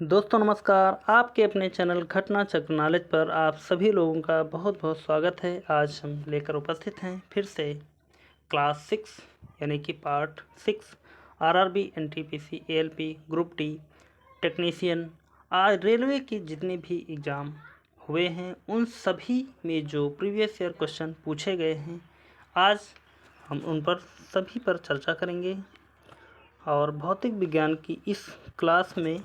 दोस्तों नमस्कार। आपके अपने चैनल घटना चक्र नॉलेज पर आप सभी लोगों का बहुत बहुत स्वागत है। आज हम लेकर उपस्थित हैं फिर से क्लास 6 यानी कि part 6 RRB NTPC ALP group D technician. आज रेलवे के जितने भी एग्ज़ाम हुए हैं उन सभी में जो प्रीवियस ईयर क्वेश्चन पूछे गए हैं, आज हम उन पर सभी पर चर्चा करेंगे। और भौतिक विज्ञान की इस क्लास में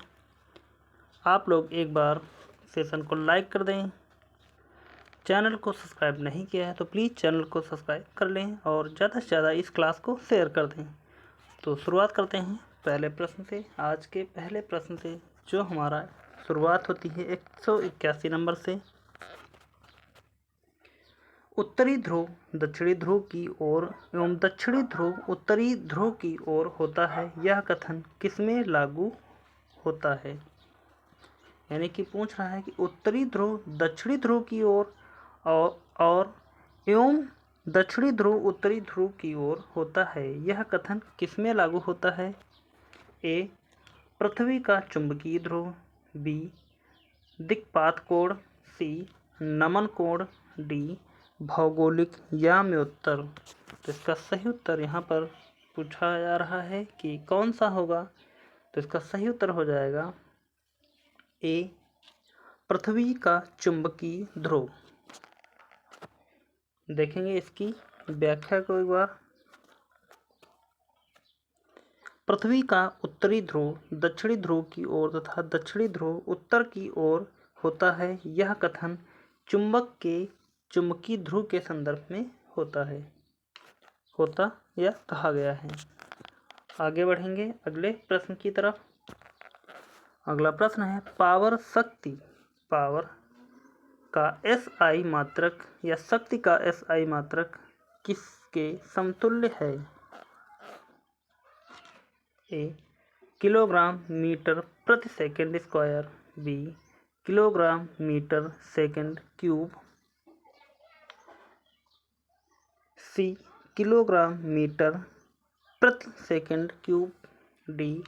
आप लोग एक बार सेशन को लाइक कर दें। चैनल को सब्सक्राइब नहीं किया है तो प्लीज़ चैनल को सब्सक्राइब कर लें और ज़्यादा से ज़्यादा इस क्लास को शेयर कर दें। तो शुरुआत करते हैं पहले प्रश्न से। आज के पहले प्रश्न से जो हमारा शुरुआत होती है 181 नंबर से। उत्तरी ध्रुव दक्षिणी ध्रुव की ओर एवं दक्षिणी ध्रुव उत्तरी ध्रुव की ओर होता है, यह कथन किसमें लागू होता है? यानी कि पूछ रहा है कि उत्तरी ध्रुव दक्षिणी ध्रुव की ओर और एवं दक्षिणी ध्रुव उत्तरी ध्रुव की ओर होता है, यह कथन किसमें लागू होता है? ए पृथ्वी का चुंबकीय ध्रुव, बी दिक्पात कोण, सी नमन कोण, डी भौगोलिक याम्योत्तर। तो इसका सही उत्तर यहाँ पर पूछा जा रहा है कि कौन सा होगा। तो इसका सही उत्तर हो जाएगा ए पृथ्वी का चुंबकीय ध्रुव। देखेंगे इसकी व्याख्या को एक बार। पृथ्वी का उत्तरी ध्रुव दक्षिणी ध्रुव की ओर तथा दक्षिणी ध्रुव उत्तर की ओर होता है, यह कथन चुंबक के चुंबकीय ध्रुव के संदर्भ में होता या कहा गया है। आगे बढ़ेंगे अगले प्रश्न की तरफ। अगला प्रश्न है पावर का एसआई मात्रक या शक्ति का एसआई मात्रक किसके समतुल्य है? ए किलोग्राम मीटर प्रति second square, B kilogram metre second cube, C kilogram metre प्रति सेकंड क्यूब, डी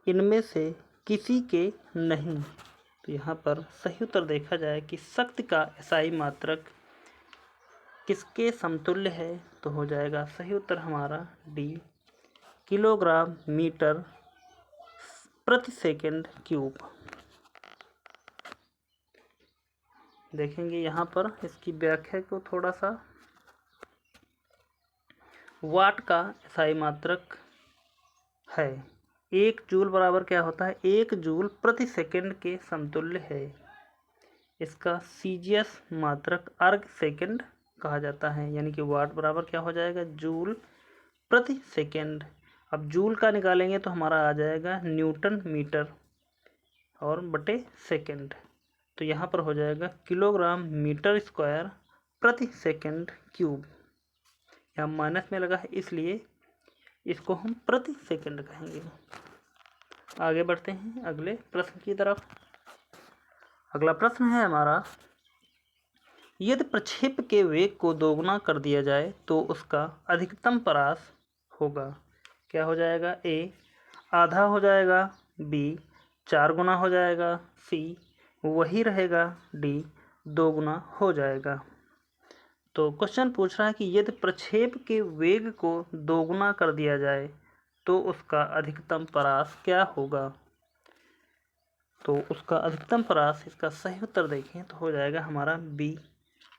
इनमें से किसी के नहीं। तो यहाँ पर सही उत्तर देखा जाए कि शक्ति का एसआई मात्रक किसके समतुल्य है, तो हो जाएगा सही उत्तर हमारा डी किलोग्राम मीटर प्रति सेकंड क्यूब। देखेंगे यहाँ पर इसकी व्याख्या को थोड़ा सा। वाट का एसआई मात्रक है, 1 जूल बराबर क्या होता है? 1 जूल प्रति सेकंड के समतुल्य है। इसका सीजीएस मात्रक अर्ग सेकंड कहा जाता है, यानी कि वाट बराबर क्या हो जाएगा? जूल प्रति सेकंड। अब जूल का निकालेंगे तो हमारा आ जाएगा न्यूटन मीटर और बटे सेकंड। तो यहाँ पर हो जाएगा किलोग्राम मीटर स्क्वायर प्रति सेकंड क्यूब। यहाँ माइनस में लगा है इसलिए इसको हम प्रति सेकंड कहेंगे। आगे बढ़ते हैं अगले प्रश्न की तरफ। अगला प्रश्न है हमारा, यदि प्रक्षेप के वेग को दोगुना कर दिया जाए तो उसका अधिकतम परास होगा। क्या हो जाएगा? ए आधा हो जाएगा, बी 4 गुना हो जाएगा, सी वही रहेगा, डी 2 गुना हो जाएगा। तो क्वेश्चन पूछ रहा है कि यदि प्रक्षेप के वेग को दोगुना कर दिया जाए तो उसका अधिकतम परास क्या होगा? तो उसका अधिकतम परास, इसका सही उत्तर देखें तो हो जाएगा हमारा बी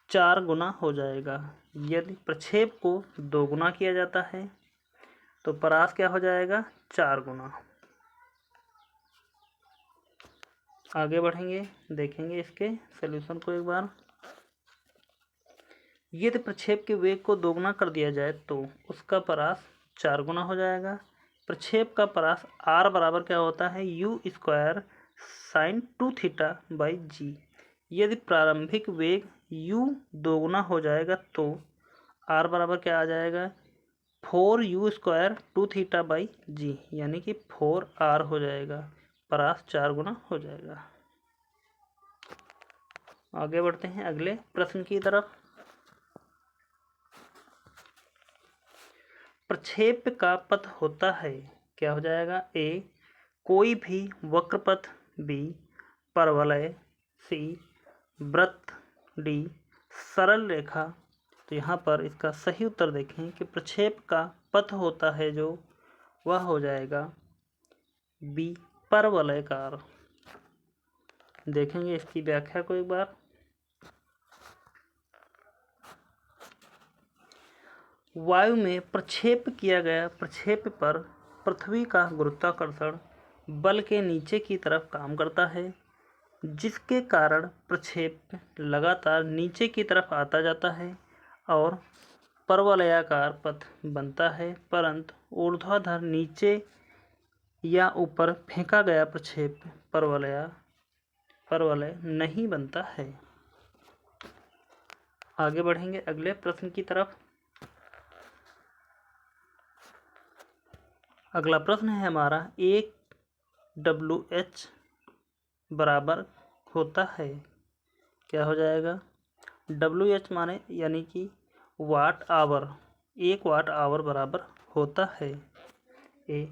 4 गुना हो जाएगा। यदि प्रक्षेप को दोगुना किया जाता है तो परास क्या हो जाएगा? 4 गुना। आगे बढ़ेंगे, देखेंगे इसके सॉल्यूशन को एक बार। यदि प्रक्षेप के वेग को दोगुना कर दिया जाए तो उसका परास 4 गुना हो जाएगा। प्रक्षेप का परास आर बराबर क्या होता है? U square sine 2 theta by g. यदि प्रारंभिक वेग u दोगुना हो जाएगा तो r बराबर क्या आ जाएगा? 4u स्क्वायर 2 थीटा बाई जी, यानी कि 4r हो जाएगा। परास 4 गुना हो जाएगा। आगे बढ़ते हैं अगले प्रश्न की तरफ। प्रक्षेप का पथ होता है, क्या हो जाएगा? ए कोई भी वक्रपथ बी परवलय, सी वृत्त, डी सरल रेखा। तो यहाँ पर इसका सही उत्तर देखें कि प्रक्षेप का पथ होता है जो वह हो जाएगा बी परवलयकार। देखेंगे इसकी व्याख्या को एक बार। वायु में प्रक्षेप किया गया प्रक्षेप पर पृथ्वी का गुरुत्वाकर्षण बल के नीचे की तरफ काम करता है, जिसके कारण प्रक्षेप लगातार नीचे की तरफ आता जाता है और परवलयाकार पथ बनता है, परंतु ऊर्ध्वाधर नीचे या ऊपर फेंका गया प्रक्षेप परवलय नहीं बनता है। आगे बढ़ेंगे अगले प्रश्न की तरफ। अगला प्रश्न है हमारा, एक WH बराबर होता है, क्या हो जाएगा? WH माने यानी कि वाट आवर, 1 वाट आवर बराबर होता है ए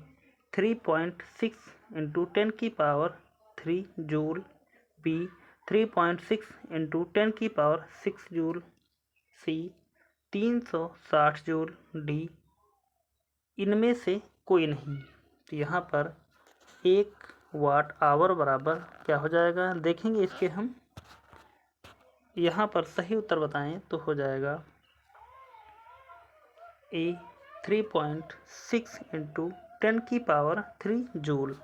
3.6 × 10⁻³ जूल, बी 3.6 × 10⁻6 जूल, सी 360 जूल, डी इनमें से कोई नहीं। तो यहाँ पर 1 वाट आवर बराबर क्या हो जाएगा? देखेंगे इसके हम यहाँ पर सही उत्तर बताएं तो हो जाएगा ए 3.6 × 10⁻³ जूल।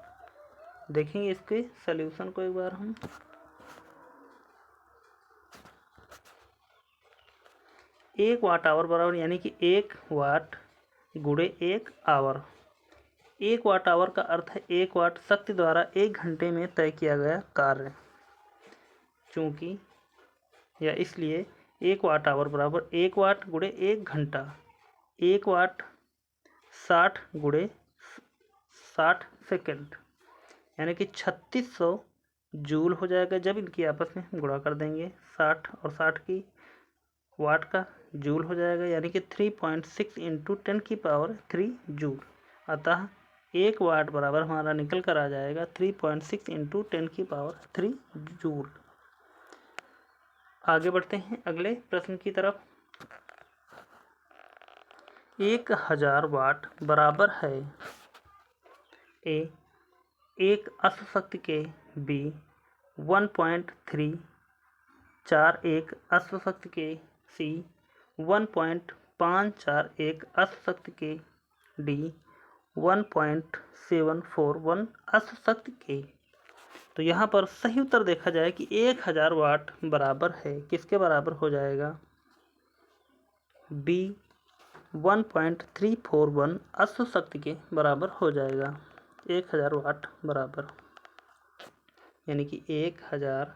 देखेंगे इसके सॉल्यूशन को एक बार हम। एक वाट आवर बराबर यानी कि 1 वाट गुणे 1 आवर। 1 वाट आवर का अर्थ है 1 वाट शक्ति द्वारा 1 घंटे में तय किया गया कार्य। चूँकि या इसलिए 1 वाट आवर बराबर 1 वाट गुणे 1 घंटा। 1 वाट 60 गुणे 60 सेकंड यानी कि 3600 जूल हो जाएगा। जब इनकी आपस में गुणा कर देंगे 60 और 60 की वाट का जूल हो जाएगा, यानी कि 3.6 × 10⁻³ जूल। अतः 1 वाट बराबर हमारा निकल कर आ जाएगा 3.6 × 10⁻³ जूल। आगे बढ़ते हैं अगले प्रश्न की तरफ। 1000 वाट बराबर है ए 1 अश्वशक्ति के, बी 1.341 अश्वशक्ति के, सी 1.541 अश्वशक्ति के, डी 1.741 अश्वशक्ति के। तो यहाँ पर सही उत्तर देखा जाए कि 1000 वाट बराबर है, किसके बराबर हो जाएगा? बी 1.341 अश्वशक्ति के बराबर हो जाएगा। 1000 वाट बराबर यानी कि 1000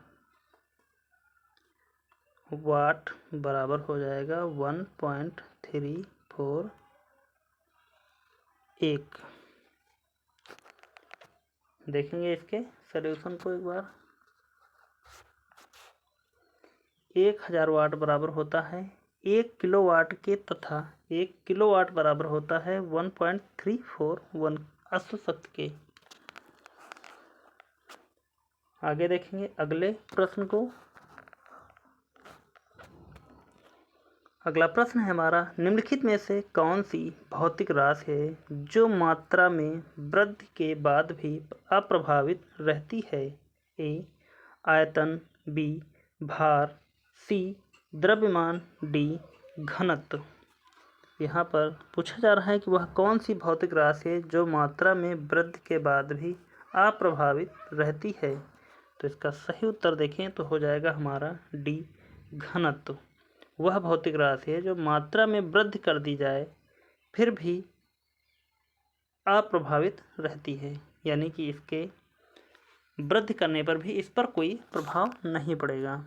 वाट बराबर हो जाएगा 1.341। देखेंगे इसके सॉल्यूशन को एक बार। 1000 वाट बराबर होता है 1 किलोवाट के तथा 1 किलोवाट बराबर होता है 1.341 अश्वशक्ति के। आगे देखेंगे अगले प्रश्न को। अगला प्रश्न है हमारा, निम्नलिखित में से कौन सी भौतिक राशि है जो मात्रा में वृद्धि के बाद भी अप्रभावित रहती है? ए आयतन, बी भार, सी द्रव्यमान, डी घनत्व। यहाँ पर पूछा जा रहा है कि वह कौन सी भौतिक राशि है जो मात्रा में वृद्धि के बाद भी अप्रभावित रहती है। तो इसका सही उत्तर देखें तो हो जाएगा हमारा डी घनत्व। वह भौतिक राशि है जो मात्रा में वृद्धि कर दी जाए फिर भी अप्रभावित रहती है, यानी कि इसके वृद्धि करने पर भी इस पर कोई प्रभाव नहीं पड़ेगा।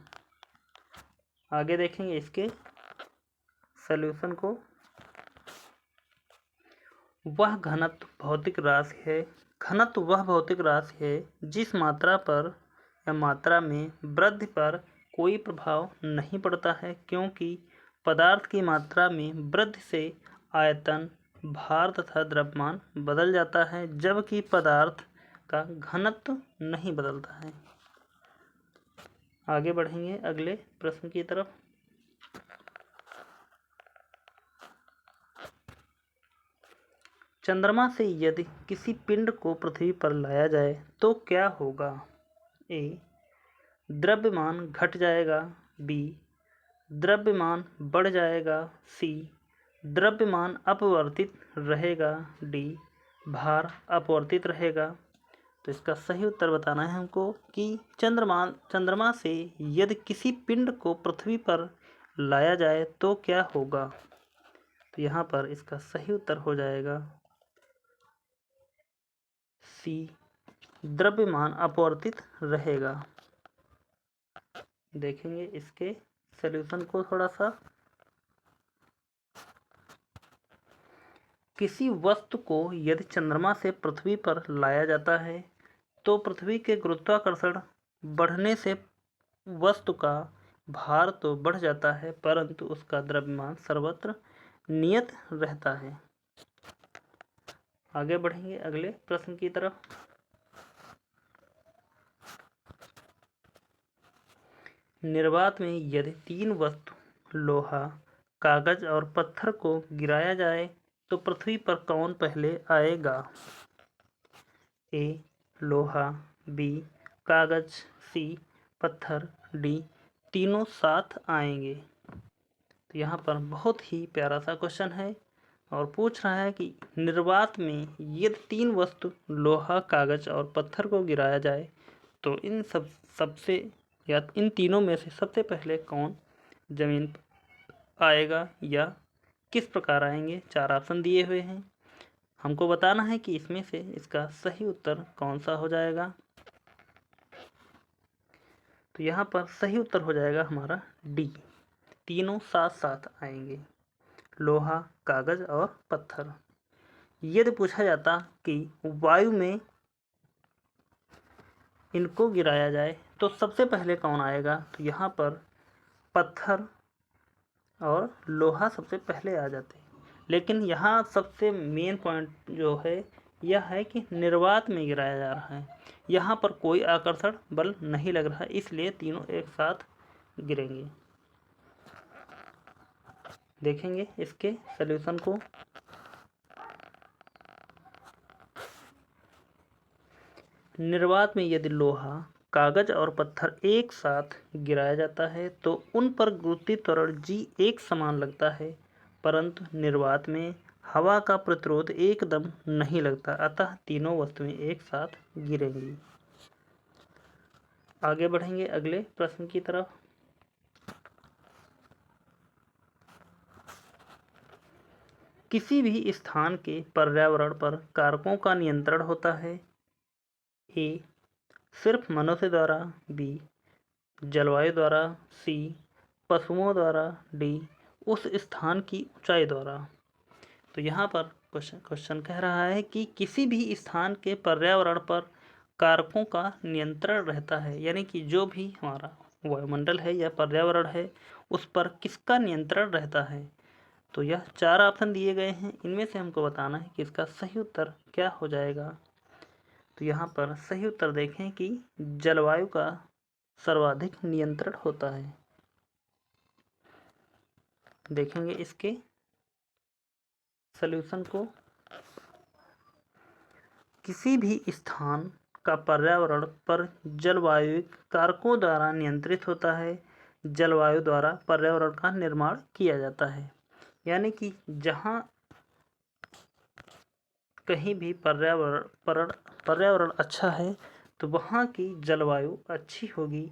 आगे देखेंगे इसके सॉल्यूशन को। वह घनत्व भौतिक राशि है, घनत्व वह भौतिक राशि है जिस मात्रा पर या मात्रा में वृद्धि पर कोई प्रभाव नहीं पड़ता है, क्योंकि पदार्थ की मात्रा में वृद्धि से आयतन, भार तथा द्रव्यमान बदल जाता है, जबकि पदार्थ का घनत्व नहीं बदलता है। आगे बढ़ेंगे अगले प्रश्न की तरफ। चंद्रमा से यदि किसी पिंड को पृथ्वी पर लाया जाए तो क्या होगा? ए, द्रव्यमान घट जाएगा। बी, द्रव्यमान बढ़ जाएगा। सी, द्रव्यमान अपवर्तित रहेगा। डी, भार अपवर्तित रहेगा। तो इसका सही उत्तर बताना है हमको कि चंद्रमा से यदि किसी पिंड को पृथ्वी पर लाया जाए तो क्या होगा? तो यहाँ पर इसका सही उत्तर हो जाएगा सी, द्रव्यमान अपवर्तित रहेगा। देखेंगे इसके सॉल्यूशन को थोड़ा सा। किसी वस्तु को यदि चंद्रमा से पृथ्वी पर लाया जाता है तो पृथ्वी के गुरुत्वाकर्षण बढ़ने से वस्तु का भार तो बढ़ जाता है परंतु उसका द्रव्यमान सर्वत्र नियत रहता है। आगे बढ़ेंगे अगले प्रश्न की तरफ। निर्वात में यदि 3 वस्तु लोहा, कागज और पत्थर को गिराया जाए तो पृथ्वी पर कौन पहले आएगा? ए, लोहा। बी, कागज। सी, पत्थर। डी, तीनों साथ आएंगे। तो यहाँ पर बहुत ही प्यारा सा क्वेश्चन है और पूछ रहा है कि निर्वात में यदि 3 वस्तु लोहा, कागज और पत्थर को गिराया जाए तो इन सबसे या इन तीनों में से सबसे पहले कौन जमीन पर आएगा या किस प्रकार आएंगे? 4 ऑप्शन दिए हुए हैं। हमको बताना है कि इसमें से इसका सही उत्तर कौन सा हो जाएगा। तो यहाँ पर सही उत्तर हो जाएगा हमारा डी, तीनों साथ साथ आएंगे, लोहा, कागज और पत्थर। यदि पूछा जाता कि वायु में इनको गिराया जाए तो सबसे पहले कौन आएगा? तो यहाँ पर पत्थर और लोहा सबसे पहले आ जाते हैं। लेकिन यहाँ सबसे मेन पॉइंट जो है यह है कि निर्वात में गिराया जा रहा है, यहाँ पर कोई आकर्षण बल नहीं लग रहा है, इसलिए तीनों एक साथ गिरेंगे। देखेंगे इसके सॉल्यूशन को। निर्वात में यदि लोहा, कागज और पत्थर एक साथ गिराया जाता है तो उन पर गुरुत्वीय त्वरण G एक समान लगता है परंतु निर्वात में हवा का प्रतिरोध एकदम नहीं लगता, अतः तीनों वस्तुएं एक साथ गिरेंगी। आगे बढ़ेंगे अगले प्रश्न की तरफ। किसी भी स्थान के पर्यावरण पर कारकों का नियंत्रण होता है। ए, सिर्फ मनुष्य द्वारा। बी, जलवायु द्वारा। सी, पशुओं द्वारा। डी, उस स्थान की ऊंचाई द्वारा। तो यहाँ पर क्वेश्चन कह रहा है कि किसी भी स्थान के पर्यावरण पर कारकों का नियंत्रण रहता है, यानी कि जो भी हमारा वायुमंडल है या पर्यावरण है उस पर किसका नियंत्रण रहता है। तो यह 4 ऑप्शन दिए गए हैं, इनमें से हमको बताना है कि इसका सही उत्तर क्या हो जाएगा। तो यहाँ पर सही उत्तर देखें कि जलवायु का सर्वाधिक नियंत्रण होता है। देखेंगे इसके सॉल्यूशन को। किसी भी स्थान का पर्यावरण पर जलवायु कारकों द्वारा नियंत्रित होता है। जलवायु द्वारा पर्यावरण का निर्माण किया जाता है, यानी कि जहाँ कहीं भी पर्यावरण अच्छा है तो वहाँ की जलवायु अच्छी होगी।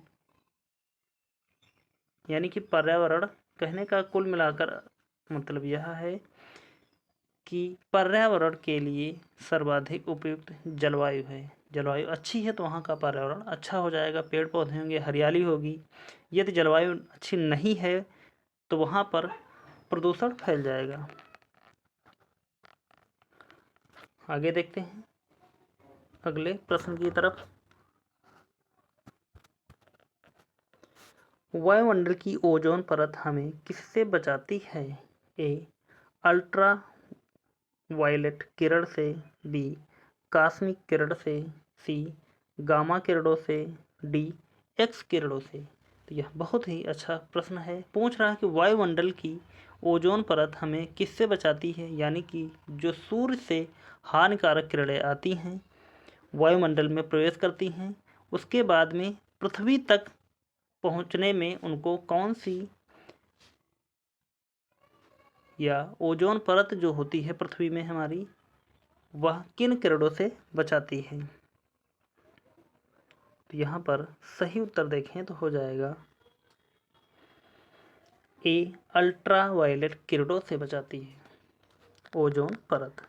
यानी कि पर्यावरण कहने का कुल मिलाकर मतलब यह है कि पर्यावरण के लिए सर्वाधिक उपयुक्त जलवायु है। जलवायु अच्छी है तो वहाँ का पर्यावरण अच्छा हो जाएगा, पेड़ पौधे होंगे, हरियाली होगी। यदि जलवायु अच्छी नहीं है तो वहाँ पर प्रदूषण फैल जाएगा। आगे देखते हैं अगले प्रश्न की तरफ। वायुमंडल की ओजोन परत हमें किससे बचाती है? ए, अल्ट्रा वायलेट किरण से। बी, कॉस्मिक किरण से। सी गामा किरणों से, डी एक्स किरणों से। तो यह बहुत ही अच्छा प्रश्न है। पूछ रहा है कि वायुमंडल की ओजोन परत हमें किससे बचाती है, यानी कि जो सूर्य से हानिकारक किरणें आती हैं वायुमंडल में प्रवेश करती हैं, उसके बाद में पृथ्वी तक पहुंचने में उनको कौन सी या ओजोन परत जो होती है पृथ्वी में हमारी, वह किन किरणों से बचाती है। तो यहाँ पर सही उत्तर देखें तो हो जाएगा ए, अल्ट्रावायलेट किरणों से बचाती है ओजोन परत।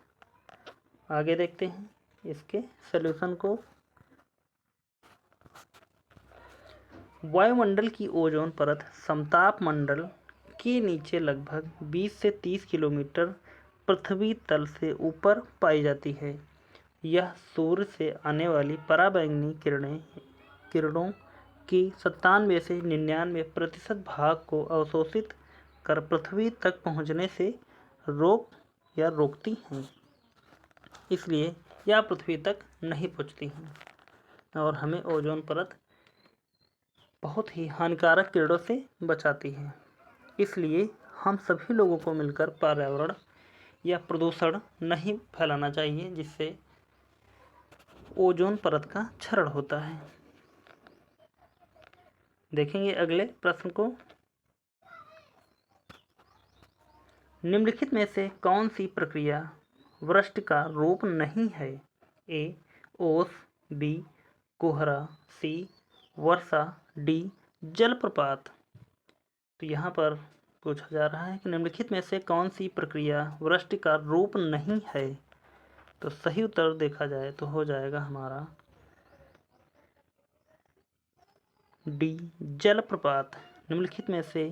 आगे देखते हैं इसके सॉल्यूशन को। वायुमंडल की ओजोन परत समताप मंडल के नीचे लगभग 20 से 30 किलोमीटर पृथ्वी तल से ऊपर पाई जाती है। यह सूर्य से आने वाली पराबैंगनी किरणों की 97 से 99% भाग को अवशोषित कर पृथ्वी तक पहुंचने से रोकती हैं, इसलिए यह पृथ्वी तक नहीं पहुंचती हैं और हमें ओजोन परत बहुत ही हानिकारक किरणों से बचाती है। इसलिए हम सभी लोगों को मिलकर पर्यावरण या प्रदूषण नहीं फैलाना चाहिए, जिससे ओजोन परत का क्षरण होता है। देखेंगे अगले प्रश्न को। निम्नलिखित में से कौन सी प्रक्रिया वृष्टि का रूप नहीं है। ए, ओस, बी, कोहरा, सी, वर्षा, डी, जलप्रपात। तो यहाँ पर पूछा जा रहा है कि निम्नलिखित में से कौन सी प्रक्रिया वृष्टि का रूप नहीं है। तो सही उत्तर देखा जाए तो हो जाएगा हमारा डी, जलप्रपात। निम्नलिखित में से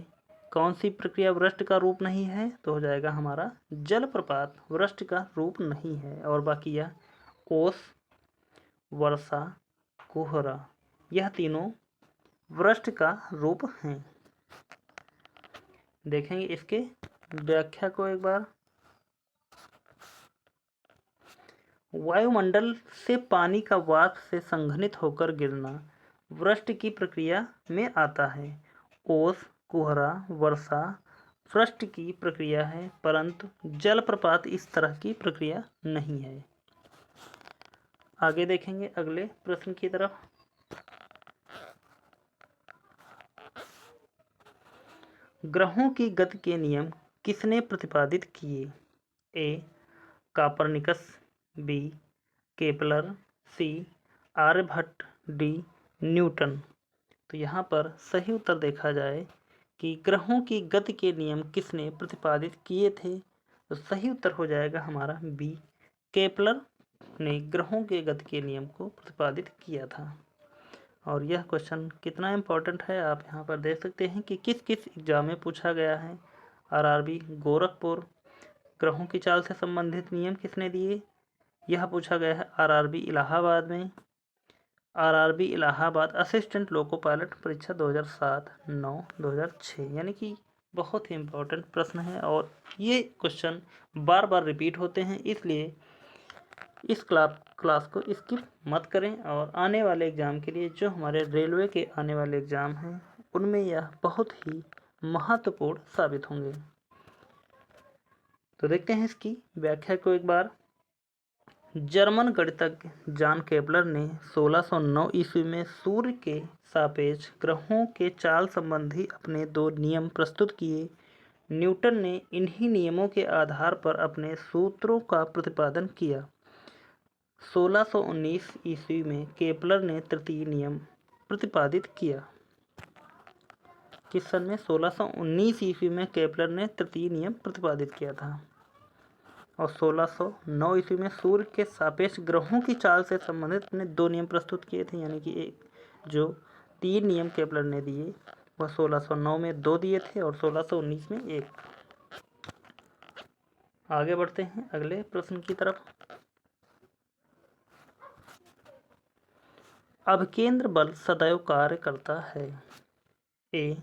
कौन सी प्रक्रिया वृष्टि का रूप नहीं है, तो हो जाएगा हमारा जलप्रपात वृष्टि का रूप नहीं है। और बाकी यह ओस, वर्षा, कोहरा, यह तीनों वृष्टि का रूप हैं। देखेंगे इसके व्याख्या को एक बार। वायुमंडल से पानी का वाष्प से संघनित होकर गिरना वृष्टि की प्रक्रिया में आता है। ओस, कोहरा, वर्षा वृष्टि की प्रक्रिया है, परंतु जलप्रपात इस तरह की प्रक्रिया नहीं है। आगे देखेंगे अगले प्रश्न की तरफ। ग्रहों की गति के नियम किसने प्रतिपादित किए। ए, कापरनिकस, बी, केपलर, सी, आर्यभट्ट, डी, न्यूटन। तो यहाँ पर सही उत्तर देखा जाए कि ग्रहों की गति के नियम किसने प्रतिपादित किए थे, तो सही उत्तर हो जाएगा हमारा बी, केपलर ने ग्रहों के गति के नियम को प्रतिपादित किया था। और यह क्वेश्चन कितना इम्पोर्टेंट है आप यहाँ पर देख सकते हैं कि किस किस एग्जाम में पूछा गया है। आरआरबी गोरखपुर, ग्रहों की चाल से संबंधित नियम किसने दिए, यह पूछा गया है। आरआरबी इलाहाबाद में, RRB Allahabad assistant loco pilot परीक्षा 2007, 9, 2006, यानी कि बहुत ही इम्पोर्टेंट प्रश्न है और ये क्वेश्चन बार बार रिपीट होते हैं, इसलिए इस क्लास को स्किप मत करें। और आने वाले एग्ज़ाम के लिए, जो हमारे रेलवे के आने वाले एग्ज़ाम हैं, उनमें यह बहुत ही महत्वपूर्ण साबित होंगे। तो देखते हैं इसकी व्याख्या को एक बार। जर्मन गणितज्ञ जॉन केपलर ने 1609 ईस्वी में सूर्य के सापेक्ष ग्रहों के चाल संबंधी अपने 2 नियम प्रस्तुत किए। न्यूटन ने इन्हीं नियमों के आधार पर अपने सूत्रों का प्रतिपादन किया। 1619 ईस्वी में केपलर ने तृतीय नियम प्रतिपादित किया। किस सन में? 1619 ईस्वी में केपलर ने तृतीय नियम प्रतिपादित किया था। और 1609 ईस्वी में सूर्य के सापेक्ष ग्रहों की चाल से संबंधित अपने 2 नियम प्रस्तुत किए थे, यानी कि एक जो 3 नियम केपलर ने दिए वह 1609 में 2 दिए थे और 1619 में 1। आगे बढ़ते हैं अगले प्रश्न की तरफ। अभिकेंद्र बल सदैव कार्य करता है। ए,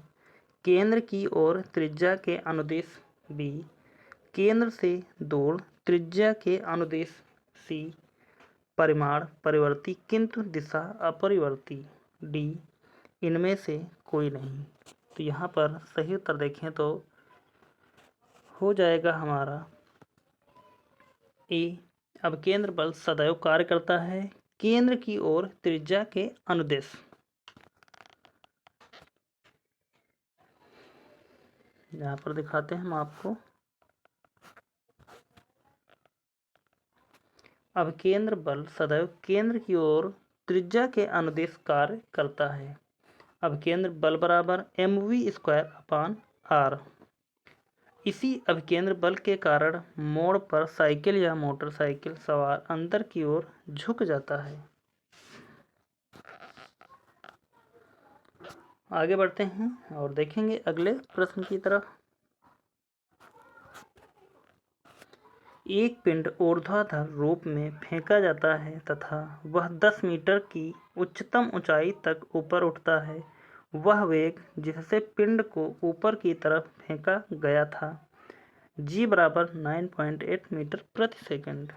केंद्र की ओर त्रिज्या के अनुदिश, बी, केंद्र से दूर त्रिज्या के अनुदिश, सी, परिमाण परिवर्ती किंतु दिशा अपरिवर्ती, डी इनमें से कोई नहीं। तो यहाँ पर सही उत्तर देखें तो हो जाएगा हमारा ए। अब केंद्र बल सदैव कार्य करता है केंद्र की ओर त्रिज्या के अनुदिश। यहाँ पर दिखाते हैं हम आपको। अब केंद्र बल सदैव केंद्र की ओर त्रिज्या के अनुदिश कार्य करता है। अब केंद्र बल बराबर mv²/r। इसी अभिकेंद्र बल के कारण मोड़ पर साइकिल या मोटरसाइकिल सवार अंदर की ओर झुक जाता है। आगे बढ़ते हैं और देखेंगे अगले प्रश्न की तरफ। एक पिंड ऊर्ध्वाधर रूप में फेंका जाता है तथा वह 10 मीटर की उच्चतम ऊंचाई तक ऊपर उठता है। वह वेग जिससे पिंड को ऊपर की तरफ फेंका गया था g बराबर 9.8 मीटर प्रति सेकंड।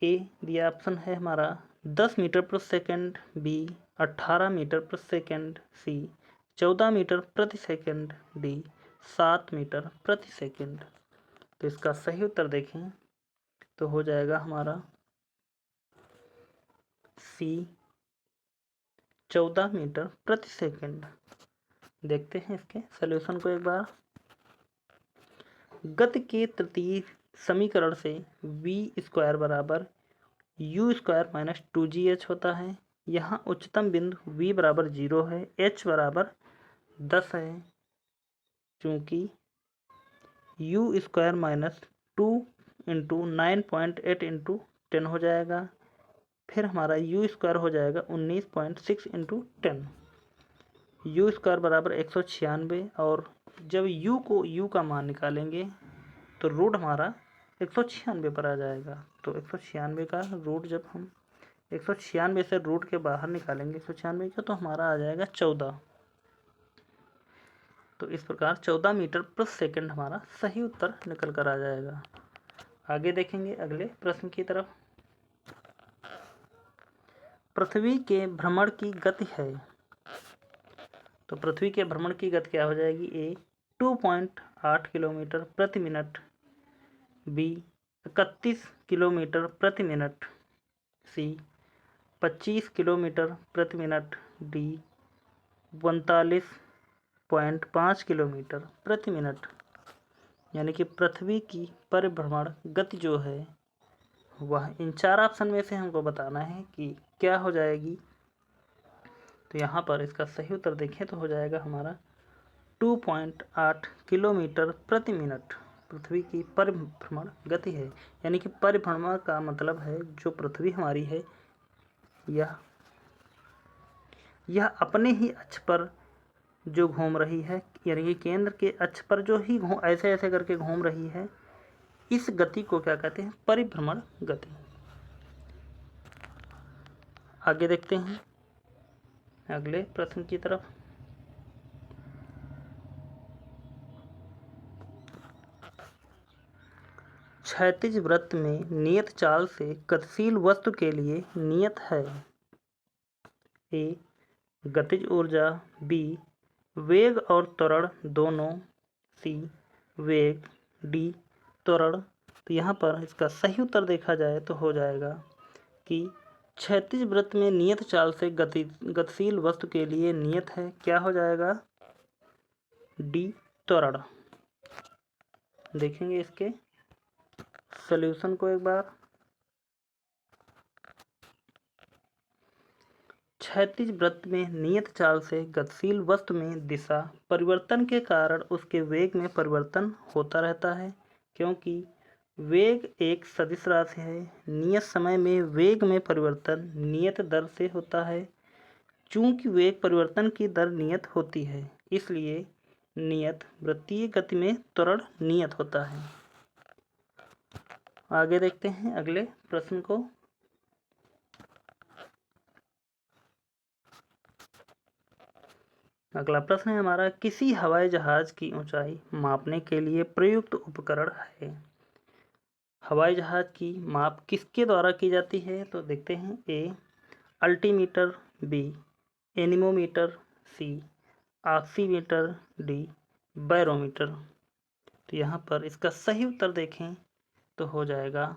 ए दिया ऑप्शन है हमारा 10 मीटर प्रति सेकंड, बी 18 मीटर प्रति सेकंड, सी 14 मीटर प्रति सेकंड, डी 7 मीटर प्रति सेकंड। तो इसका सही उत्तर देखें तो हो जाएगा हमारा सी 14 मीटर प्रति सेकंड। देखते हैं इसके सॉल्यूशन को एक बार। गति के तृतीय समीकरण से v² बराबर u² - 2gh होता है। यहाँ उच्चतम बिंदु v बराबर 0 है, h बराबर 10 है। चूँकि u² - 2 × 9.8 × 10 हो जाएगा। फिर हमारा u² हो जाएगा 19.6 × 10। u² बराबर 196 और जब u का मान निकालेंगे तो रूट हमारा 196 पर आ जाएगा। तो 196 का रूट जब हम 196 से रूट के बाहर निकालेंगे 196 का तो हमारा आ जाएगा 14। तो इस प्रकार 14 मीटर प्रति सेकंड हमारा सही उत्तर निकल कर आ जाएगा। आगे देखेंगे अगले प्रश्न की तरफ। पृथ्वी के भ्रमण की गति है। तो पृथ्वी के भ्रमण की गति क्या हो जाएगी? ए 2.8 किलोमीटर प्रति मिनट, बी 31 किलोमीटर प्रति मिनट, सी 25 किलोमीटर प्रति मिनट, डी 45.5 किलोमीटर प्रति मिनट। यानी कि पृथ्वी की परिभ्रमण गति जो है वह इन चार ऑप्शन में से हमको बताना है कि क्या हो जाएगी। तो यहाँ पर इसका सही उत्तर देखें तो हो जाएगा हमारा 2.8 किलोमीटर प्रति मिनट पृथ्वी की परिभ्रमण गति है। यानी कि परिभ्रमण का मतलब है जो पृथ्वी हमारी है यह अपने ही अक्ष पर जो घूम रही है, यानी कि केंद्र के अक्ष पर जो ही ऐसे ऐसे करके घूम रही है, इस गति को क्या कहते हैं? परिभ्रमण गति। आगे देखते हैं अगले प्रश्न की तरफ। क्षैतिज वृत्त में नियत चाल से गतिशील वस्तु के लिए नियत है। ए गतिज ऊर्जा, बी वेग और त्वरण दोनों, सी वेग, डी त्वरण। तो यहाँ पर इसका सही उत्तर देखा जाए तो हो जाएगा कि क्षैतिज वृत्त में नियत चाल से गतिशील वस्तु के लिए नियत है। क्या हो जाएगा? डी त्वरण। देखेंगे इसके सॉल्यूशन को एक बार। क्षैतिज वृत्त में नियत चाल से गतिशील वस्तु में दिशा परिवर्तन के कारण उसके वेग में परिवर्तन होता रहता है, क्योंकि वेग एक सदिश राशि है। नियत समय में वेग में परिवर्तन नियत दर से होता है। चूंकि वेग परिवर्तन की दर नियत होती है, इसलिए नियत वृत्तीय गति में त्वरण नियत होता है। आगे देखते हैं अगले प्रश्न को। अगला प्रश्न है हमारा, किसी हवाई जहाज की ऊंचाई मापने के लिए प्रयुक्त उपकरण है। हवाई जहाज़ की माप किसके द्वारा की जाती है? तो देखते हैं। ए अल्टीमीटर, बी एनीमोमीटर, सी ऑक्सीमीटर, डी बैरोमीटर। तो यहाँ पर इसका सही उत्तर देखें तो हो जाएगा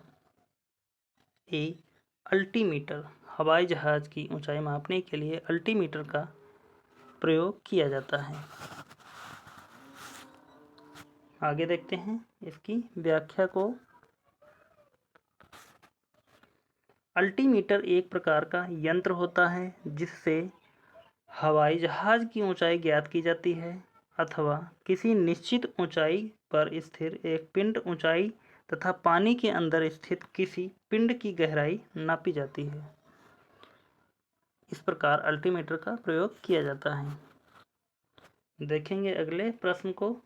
ए अल्टीमीटर। हवाई जहाज़ की ऊंचाई मापने के लिए अल्टीमीटर का प्रयोग किया जाता है। आगे देखते हैं इसकी व्याख्या को। अल्टीमीटर एक प्रकार का यंत्र होता है जिससे हवाई जहाज़ की ऊंचाई ज्ञात की जाती है अथवा किसी निश्चित ऊंचाई पर स्थिर एक पिंड ऊंचाई तथा पानी के अंदर स्थित किसी पिंड की गहराई नापी जाती है। इस प्रकार अल्टीमीटर का प्रयोग किया जाता है। देखेंगे अगले प्रश्न को।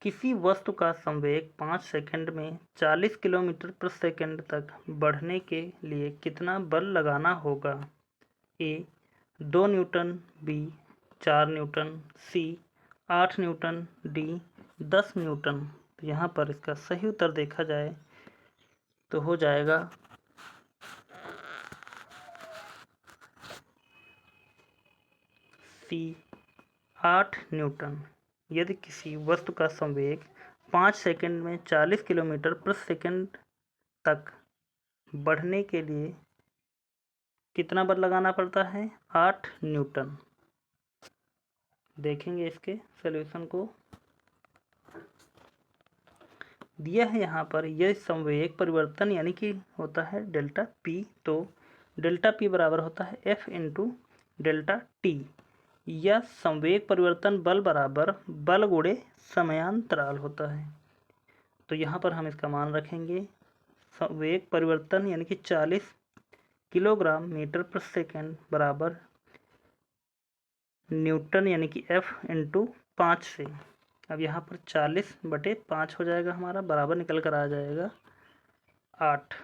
किसी वस्तु का संवेग 5 सेकंड में 40 किलोमीटर प्रति सेकंड तक बढ़ने के लिए कितना बल लगाना होगा? ए 2 न्यूटन, बी 4 न्यूटन, सी 8 न्यूटन, डी 10 न्यूटन। तो यहाँ पर इसका सही उत्तर देखा जाए तो हो जाएगा सी 8 न्यूटन। यदि किसी वस्तु का संवेग 5 सेकंड में 40 किलोमीटर प्रति सेकंड तक बढ़ने के लिए कितना बल लगाना पड़ता है? 8 न्यूटन। देखेंगे इसके सॉल्यूशन को। दिया है यहाँ पर यह संवेग परिवर्तन यानी कि होता है डेल्टा पी। तो डेल्टा पी बराबर होता है एफ इंटू डेल्टा टी। यह संवेग परिवर्तन बल बराबर बल गुणे समयांतराल होता है। तो यहाँ पर हम इसका मान रखेंगे। संवेग परिवर्तन यानी कि 40 किलोग्राम मीटर प्रति सेकंड बराबर न्यूटन यानी कि एफ इंटू 5 से। अब यहाँ पर 40/5 हो जाएगा हमारा, बराबर निकल कर आ जाएगा 8।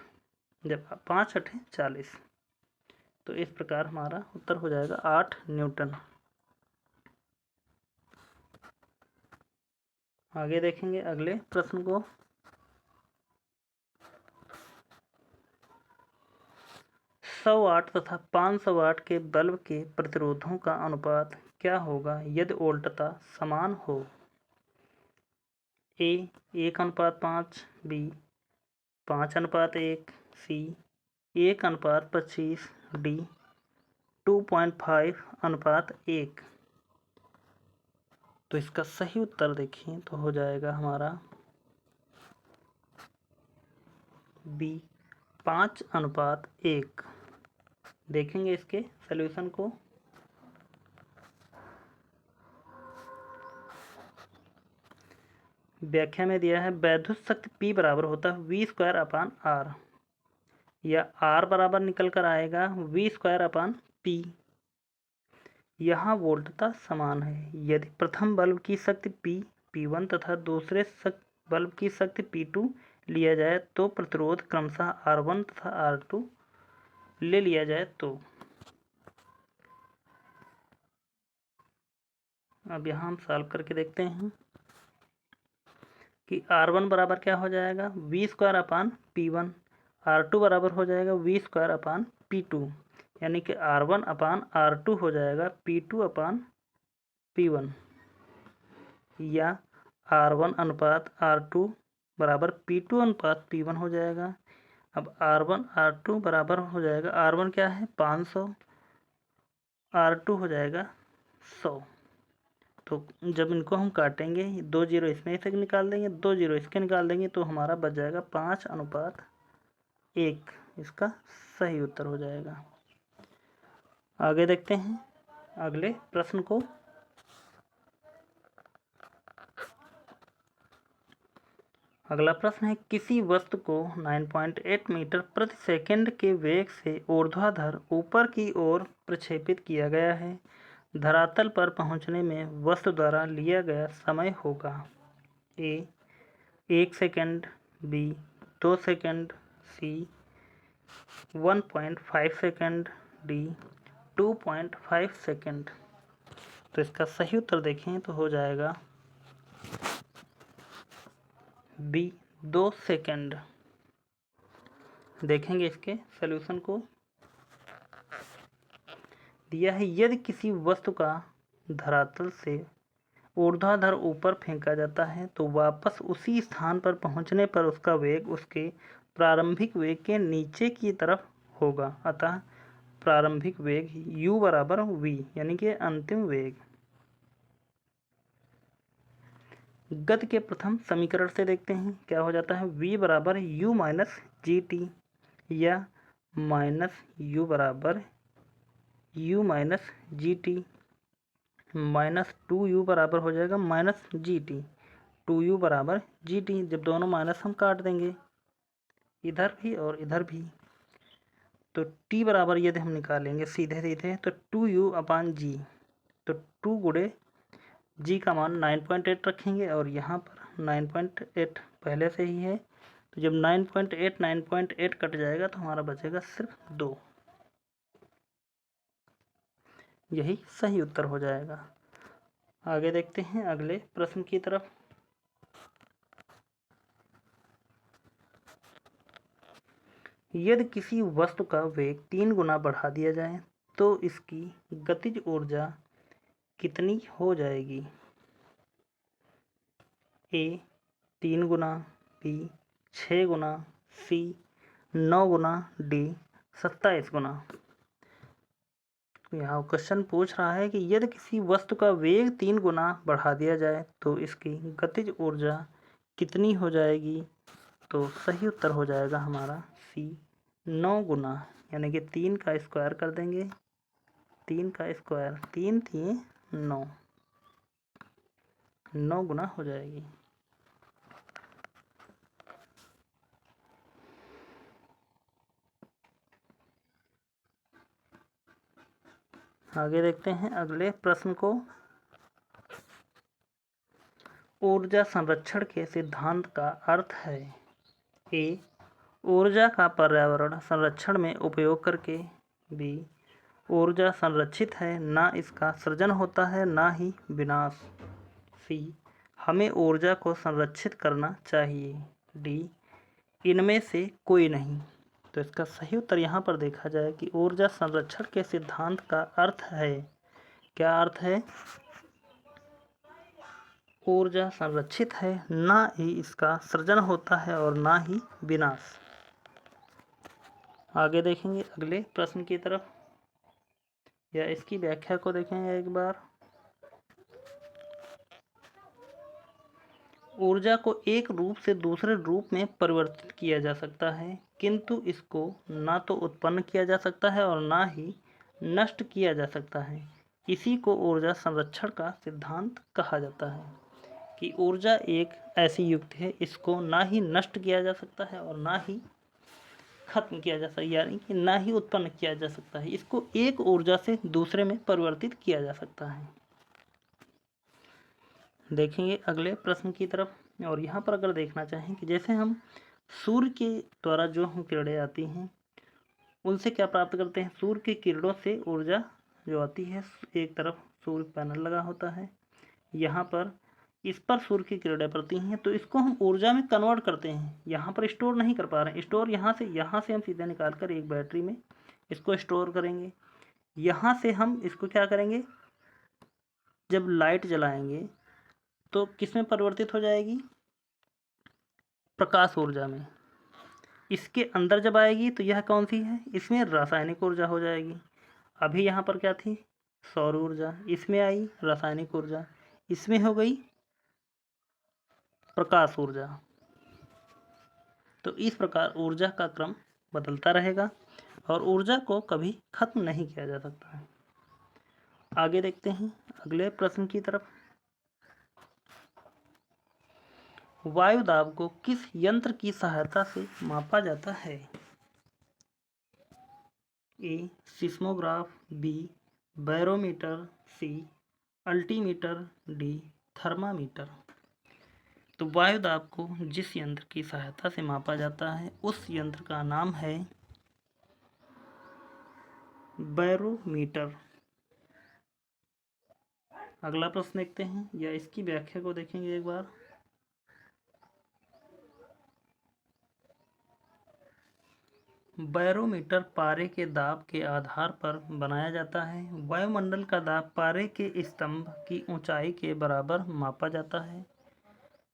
जब 5 8 40, तो इस प्रकार हमारा उत्तर हो जाएगा 8 न्यूटन। आगे देखेंगे अगले प्रश्न को। सौ वाट तथा 500 वाट के बल्ब के प्रतिरोधों का अनुपात क्या होगा यदि वोल्टता समान हो? ए 1:5, बी 5:1, सी 1:25, डी 2.5:1। तो इसका सही उत्तर देखिए तो हो जाएगा हमारा बी 5:1। देखेंगे इसके सॉल्यूशन को। व्याख्या में दिया है वैद्युत शक्ति P बराबर होता है V²/R, या R बराबर निकल कर आएगा V²/P। यहाँ वोल्टता समान है। यदि प्रथम बल्ब की शक्ति P1 तथा दूसरे बल्ब की शक्ति P2 लिया जाए तो प्रतिरोध क्रमशः R1 तथा R2 ले लिया जाए तो। अब यहाँ हम सॉल्व करके देखते हैं कि R1 बराबर क्या हो जाएगा V²/P1, R2 बराबर हो जाएगा V²/P2, यानी कि R1/R2 हो जाएगा P2/P1, या R1:R2 बराबर P2:P1 हो जाएगा। अब R1 R2 बराबर हो जाएगा, R1 क्या है 500, R2 हो जाएगा 100। तो जब इनको हम काटेंगे 2 जीरो इसमें से निकाल देंगे, 2 जीरो इसके निकाल देंगे, तो हमारा बच जाएगा 5:1। इसका सही उत्तर हो जाएगा। आगे देखते हैं अगले प्रश्न को। अगला प्रश्न है किसी वस्तु को 9.8 मीटर प्रति सेकंड के वेग से ऊर्ध्वाधर ऊपर की ओर प्रक्षेपित किया गया है। धरातल पर पहुंचने में वस्तु द्वारा लिया गया समय होगा। ए 1 सेकंड, बी 2 सेकंड, सी 1.5 सेकंड, डी 2.5 सेकंड। तो इसका सही उत्तर देखें तो हो जाएगा बी 2 सेकंड। देखेंगे इसके सॉल्यूशन को। दिया है यदि किसी वस्तु का धरातल से ऊर्ध्वाधर ऊपर फेंका जाता है तो वापस उसी स्थान पर पहुंचने पर उसका वेग उसके प्रारंभिक वेग के नीचे की तरफ होगा। अतः प्रारंभिक वेग u बराबर v यानी कि अंतिम वेग। गति के प्रथम समीकरण से देखते हैं क्या हो जाता है। v बराबर u माइनस जी टी या माइनस u बराबर u minus G T minus 2u बराबर हो जाएगा माइनस जी टी। 2u बराबर जी टी, जब दोनों माइनस हम काट देंगे इधर भी और इधर भी, तो t बराबर यदि हम निकालेंगे सीधे सीधे तो 2u अपान जी, तो 2 गुणे जी का मान 9.8 रखेंगे और यहाँ पर 9.8 पहले से ही है, तो जब 9.8 कट जाएगा तो हमारा बचेगा सिर्फ 2। यही सही उत्तर हो जाएगा। आगे देखते हैं अगले प्रश्न की तरफ। यदि किसी वस्तु का वेग 3 गुना बढ़ा दिया जाए तो इसकी गतिज ऊर्जा कितनी हो जाएगी। ए 3 गुना, बी 6 गुना, सी 9 गुना, डी 27 गुना। यहाँ क्वेश्चन पूछ रहा है कि यदि किसी वस्तु का वेग 3 गुना बढ़ा दिया जाए तो इसकी गतिज ऊर्जा कितनी हो जाएगी। तो सही उत्तर हो जाएगा हमारा सी 9 गुना, यानी कि 3 का स्क्वायर कर देंगे। 3 का स्क्वायर 3 थी 9 गुना हो जाएगी। आगे देखते हैं अगले प्रश्न को। ऊर्जा संरक्षण के सिद्धांत का अर्थ है। ए ऊर्जा का पर्यावरण संरक्षण में उपयोग करके। बी ऊर्जा संरक्षित है, ना इसका सृजन होता है ना ही विनाश। सी हमें ऊर्जा को संरक्षित करना चाहिए। डी इनमें से कोई नहीं। तो इसका सही उत्तर यहाँ पर देखा जाए कि ऊर्जा संरक्षण के सिद्धांत का अर्थ है, क्या अर्थ है। ऊर्जा संरक्षित है, ना ही इसका सृजन होता है और ना ही विनाश। आगे देखेंगे अगले प्रश्न की तरफ, या इसकी व्याख्या को देखेंगे एक बार। ऊर्जा को एक रूप से दूसरे रूप में परिवर्तित किया जा सकता है, किंतु इसको ना तो उत्पन्न किया जा सकता है और ना ही नष्ट किया जा सकता है। इसी को ऊर्जा संरक्षण का सिद्धांत कहा जाता है कि ऊर्जा एक ऐसी युक्ति है, इसको ना ही नष्ट किया जा सकता है और ना ही खत्म किया जा सकता है, यानी कि ना ही उत्पन्न किया जा सकता है। इसको एक ऊर्जा से दूसरे में परिवर्तित किया जा सकता है। देखेंगे अगले प्रश्न की तरफ। और यहाँ पर अगर देखना चाहें कि जैसे हम सूर्य के द्वारा जो हम किरणें आती हैं उनसे क्या प्राप्त करते हैं। सूर्य की किरणों से ऊर्जा जो आती है, एक तरफ सूर्य पैनल लगा होता है, यहाँ पर इस पर सूर्य की किरणें पड़ती हैं, तो इसको हम ऊर्जा में कन्वर्ट करते हैं। यहाँ पर स्टोर नहीं कर पा रहे हैं, स्टोर यहाँ से हम सीधे निकाल कर एक बैटरी में इसको स्टोर करेंगे। यहाँ से हम इसको क्या करेंगे, जब लाइट जलाएंगे तो किस में परिवर्तित हो जाएगी, प्रकाश ऊर्जा में। इसके अंदर जब आएगी तो यह कौन सी है, इसमें रासायनिक ऊर्जा हो जाएगी। अभी यहाँ पर क्या थी, सौर ऊर्जा, इसमें आई रासायनिक ऊर्जा, इसमें हो गई प्रकाश ऊर्जा। तो इस प्रकार ऊर्जा का क्रम बदलता रहेगा और ऊर्जा को कभी खत्म नहीं किया जा सकता है। आगे देखते हैं अगले प्रश्न की तरफ। वायु दाब को किस यंत्र की सहायता से मापा जाता है। ए सिस्मोग्राफ, बी बैरोमीटर, सी अल्टीमीटर, डी थर्मामीटर। तो वायु दाब को जिस यंत्र की सहायता से मापा जाता है उस यंत्र का नाम है बैरोमीटर। अगला प्रश्न देखते हैं, या इसकी व्याख्या को देखेंगे एक बार। बैरोमीटर पारे के दाब के आधार पर बनाया जाता है। वायुमंडल का दाब पारे के स्तंभ की ऊंचाई के बराबर मापा जाता है।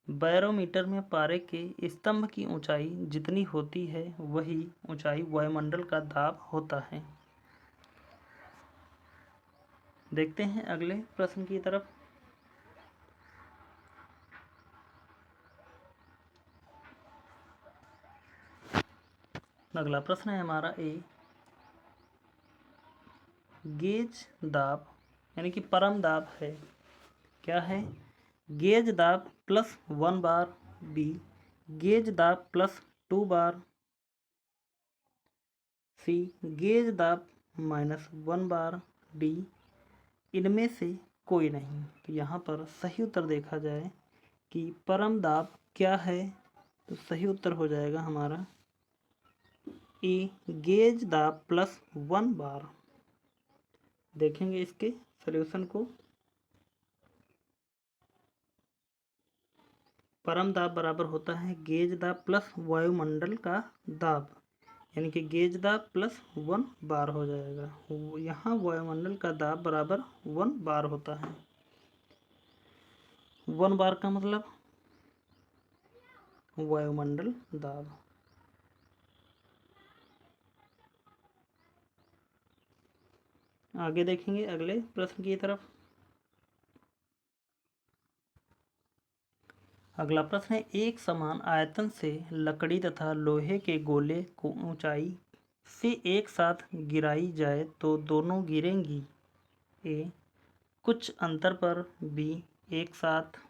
बैरोमीटर में पारे के स्तंभ की ऊंचाई जितनी होती है वही ऊंचाई वायुमंडल का दाब होता है। देखते हैं अगले प्रश्न की तरफ। अगला प्रश्न है हमारा गेज दाब यानी कि परम दाब है। क्या है? गेज दाब +1 बार। बी गेज दाब +2 बार। सी गेज दाब -1 बार। डी इनमें से कोई नहीं। तो यहाँ पर सही उत्तर देखा जाए कि परम दाब क्या है, तो सही उत्तर हो जाएगा हमारा गेज दाब +1 बार। देखेंगे इसके सॉल्यूशन को। परम दाब बराबर होता है गेज दाब प्लस वायुमंडल का दाब, यानी कि गेज दाब +1 बार हो जाएगा। यहाँ वायुमंडल का दाब बराबर 1 बार होता है। 1 बार का मतलब वायुमंडल दाब। आगे देखेंगे अगले प्रश्न की तरफ। अगला प्रश्न है एक समान आयतन से लकड़ी तथा लोहे के गोले को ऊंचाई से एक साथ गिराई जाए तो दोनों गिरेंगी। ए कुछ अंतर पर। बी एक साथ।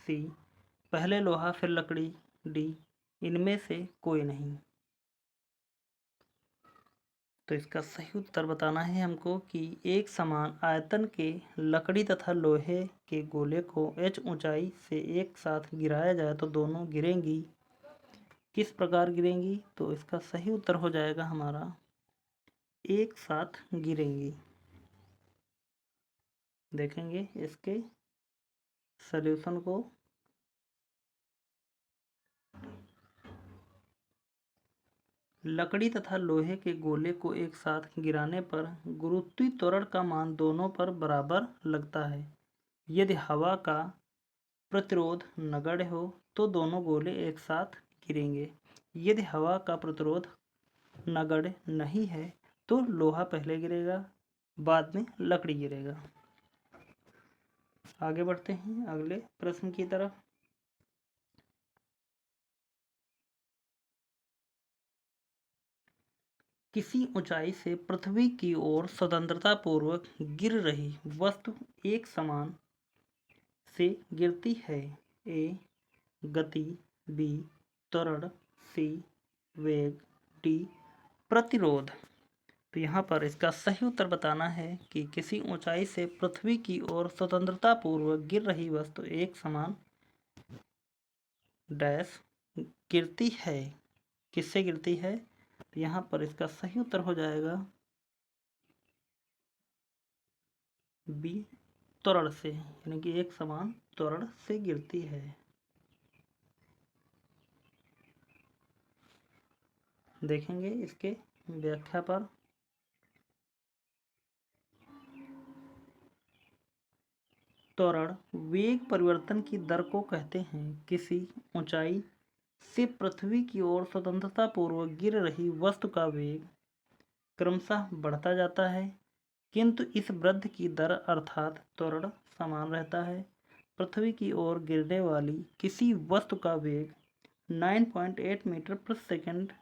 सी पहले लोहा फिर लकड़ी। डी इनमें से कोई नहीं। तो इसका सही उत्तर बताना है हमको कि एक समान आयतन के लकड़ी तथा लोहे के गोले को h ऊंचाई से एक साथ गिराया जाए तो दोनों गिरेंगी। किस प्रकार गिरेंगी? तो इसका सही उत्तर हो जाएगा हमारा एक साथ गिरेंगी। देखेंगे इसके सॉल्यूशन को। लकड़ी तथा लोहे के गोले को एक साथ गिराने पर गुरुत्वीय त्वरण का मान दोनों पर बराबर लगता है। यदि हवा का प्रतिरोध नगण्य हो तो दोनों गोले एक साथ गिरेंगे। यदि हवा का प्रतिरोध नगण्य नहीं है तो लोहा पहले गिरेगा, बाद में लकड़ी गिरेगा। आगे बढ़ते हैं अगले प्रश्न की तरफ। किसी ऊंचाई से पृथ्वी की ओर स्वतंत्रतापूर्वक गिर रही वस्तु एक समान से गिरती है। ए गति। बी त्वरण। सी वेग। डी प्रतिरोध। तो यहाँ पर इसका सही उत्तर बताना है कि किसी ऊंचाई से पृथ्वी की ओर स्वतंत्रतापूर्वक गिर रही वस्तु एक समान डैश गिरती है। किससे गिरती है? तो यहाँ पर इसका सही उत्तर हो जाएगा बी त्वरण से, यानी कि एक समान त्वरण से गिरती है। देखेंगे इसके व्याख्या पर। त्वरण वेग परिवर्तन की दर को कहते हैं। किसी ऊंचाई से पृथ्वी की ओर स्वतंत्रतापूर्वक गिर रही वस्तु का वेग क्रमशः बढ़ता जाता है, किंतु इस वृद्धि की दर अर्थात त्वरण समान रहता है। पृथ्वी की ओर गिरने वाली किसी वस्तु का वेग 9.8 मीटर प्रति सेकंड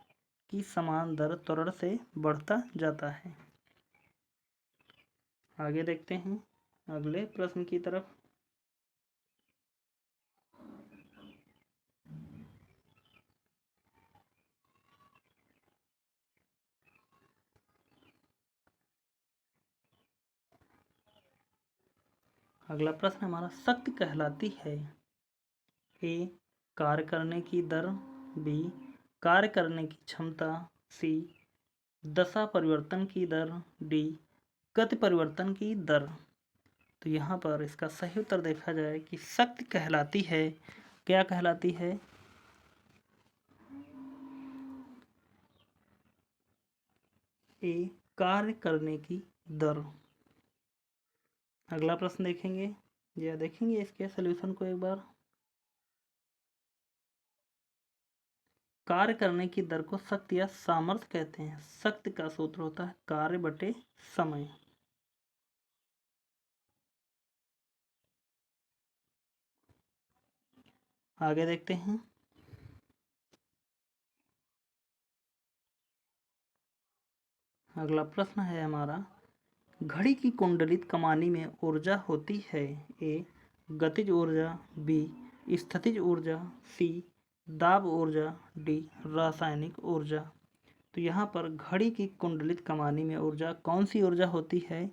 की समान दर त्वरण से बढ़ता जाता है। आगे देखते हैं अगले प्रश्न की तरफ। अगला प्रश्न हमारा शक्ति कहलाती है ए कार्य करने की दर। बी कार्य करने की क्षमता। सी दशा परिवर्तन की दर। डी गति परिवर्तन की दर। तो यहाँ पर इसका सही उत्तर देखा जाए कि शक्ति कहलाती है, क्या कहलाती है? ए कार्य करने की दर। अगला प्रश्न देखेंगे या देखेंगे इसके सॉल्यूशन को एक बार। कार्य करने की दर को शक्ति या सामर्थ्य कहते हैं। शक्ति का सूत्र होता है कार्य बटे समय। आगे देखते हैं। अगला प्रश्न है हमारा, घड़ी की कुंडलित कमानी में ऊर्जा होती है। ए गतिज ऊर्जा, बी स्थितिज ऊर्जा, सी दाब ऊर्जा, डी रासायनिक ऊर्जा। तो यहाँ पर घड़ी की कुंडलित कमानी में ऊर्जा कौन सी ऊर्जा होती है?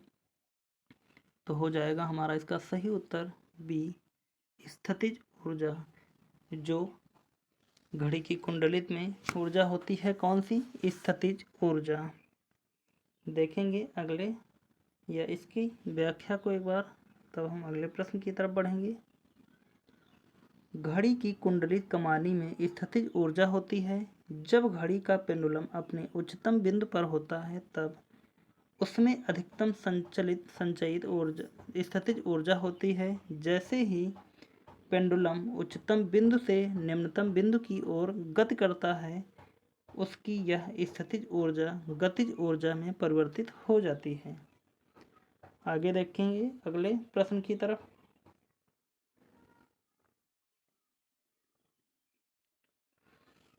तो हो जाएगा हमारा इसका सही उत्तर बी स्थितिज ऊर्जा। जो घड़ी की कुंडलित में ऊर्जा होती है कौन सी? स्थितिज ऊर्जा। देखेंगे अगले या इसकी व्याख्या को एक बार, तब हम अगले प्रश्न की तरफ बढ़ेंगे। घड़ी की कुंडलित कमानी में स्थितिज ऊर्जा होती है। जब घड़ी का पेंडुलम अपने उच्चतम बिंदु पर होता है तब उसमें अधिकतम संचयित ऊर्जा स्थितिज ऊर्जा होती है। जैसे ही पेंडुलम उच्चतम बिंदु से निम्नतम बिंदु की ओर गति करता है उसकी यह स्थितिज ऊर्जा गतिज ऊर्जा में परिवर्तित हो जाती है। आगे देखेंगे अगले प्रश्न की तरफ।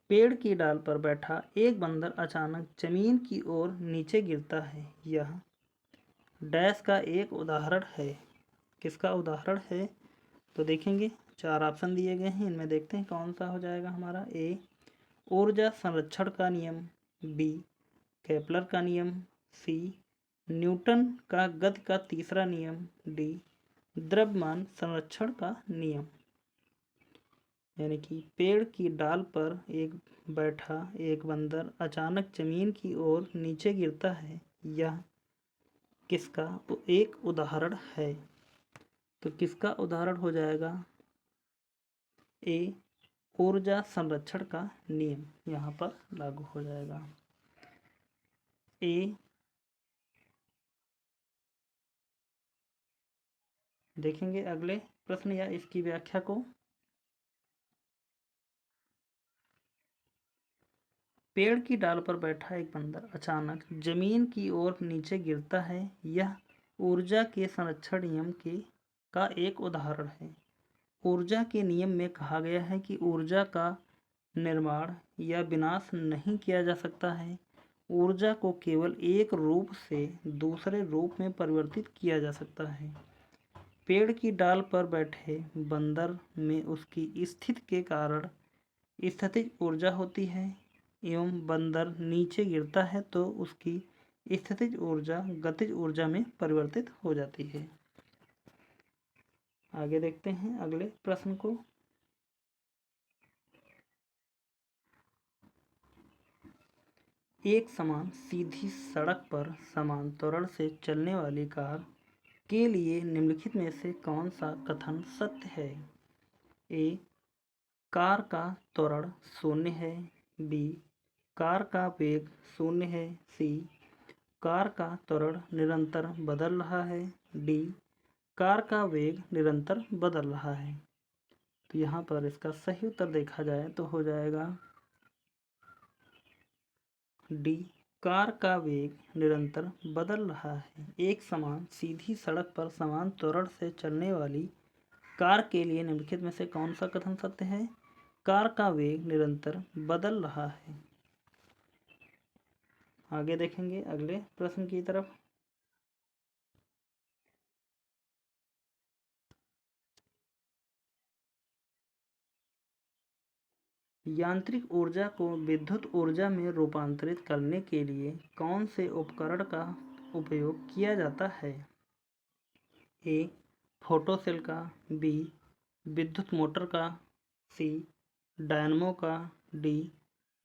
पेड़ की डाल पर बैठा एक बंदर अचानक जमीन की ओर नीचे गिरता है। यह डैश का एक उदाहरण है। किसका उदाहरण है? तो देखेंगे 4 ऑप्शन दिए गए हैं, इनमें देखते हैं कौन सा हो जाएगा हमारा। ए ऊर्जा संरक्षण का नियम, बी केपलर का नियम, सी न्यूटन का गति का तीसरा नियम, डी द्रव्यमान संरक्षण का नियम। यानी कि पेड़ की डाल पर बैठा एक बंदर अचानक जमीन की ओर नीचे गिरता है। यह किसका एक उदाहरण है? तो किसका उदाहरण हो जाएगा? ए ऊर्जा संरक्षण का नियम यहाँ पर लागू हो जाएगा। ए देखेंगे अगले प्रश्न या इसकी व्याख्या को। पेड़ की डाल पर बैठा एक बंदर अचानक जमीन की ओर नीचे गिरता है। यह ऊर्जा के संरक्षण नियम का एक उदाहरण है। ऊर्जा के नियम में कहा गया है कि ऊर्जा का निर्माण या विनाश नहीं किया जा सकता है। ऊर्जा को केवल एक रूप से दूसरे रूप में परिवर्तित किया जा सकता है। पेड़ की डाल पर बैठे बंदर में उसकी स्थिति के कारण स्थितिज ऊर्जा होती है एवं बंदर नीचे गिरता है तो उसकी स्थितिज ऊर्जा गतिज ऊर्जा में परिवर्तित हो जाती है। आगे देखते हैं अगले प्रश्न को। एक समान सीधी सड़क पर समान त्वरण से चलने वाली कार के लिए निम्नलिखित में से कौन सा कथन सत्य है? ए कार का त्वरण 0 है, बी कार का वेग 0 है, सी कार का त्वरण निरंतर बदल रहा है, डी कार का वेग निरंतर बदल रहा है। तो यहाँ पर इसका सही उत्तर देखा जाए तो हो जाएगा डी कार का वेग निरंतर बदल रहा है। एक समान सीधी सड़क पर समान त्वरण से चलने वाली कार के लिए निम्नलिखित में से कौन सा कथन सत्य है? कार का वेग निरंतर बदल रहा है। आगे देखेंगे अगले प्रश्न की तरफ। यांत्रिक ऊर्जा को विद्युत ऊर्जा में रूपांतरित करने के लिए कौन से उपकरण का उपयोग किया जाता है? ए फोटो सेल का, बी विद्युत मोटर का, सी डायनमो का, डी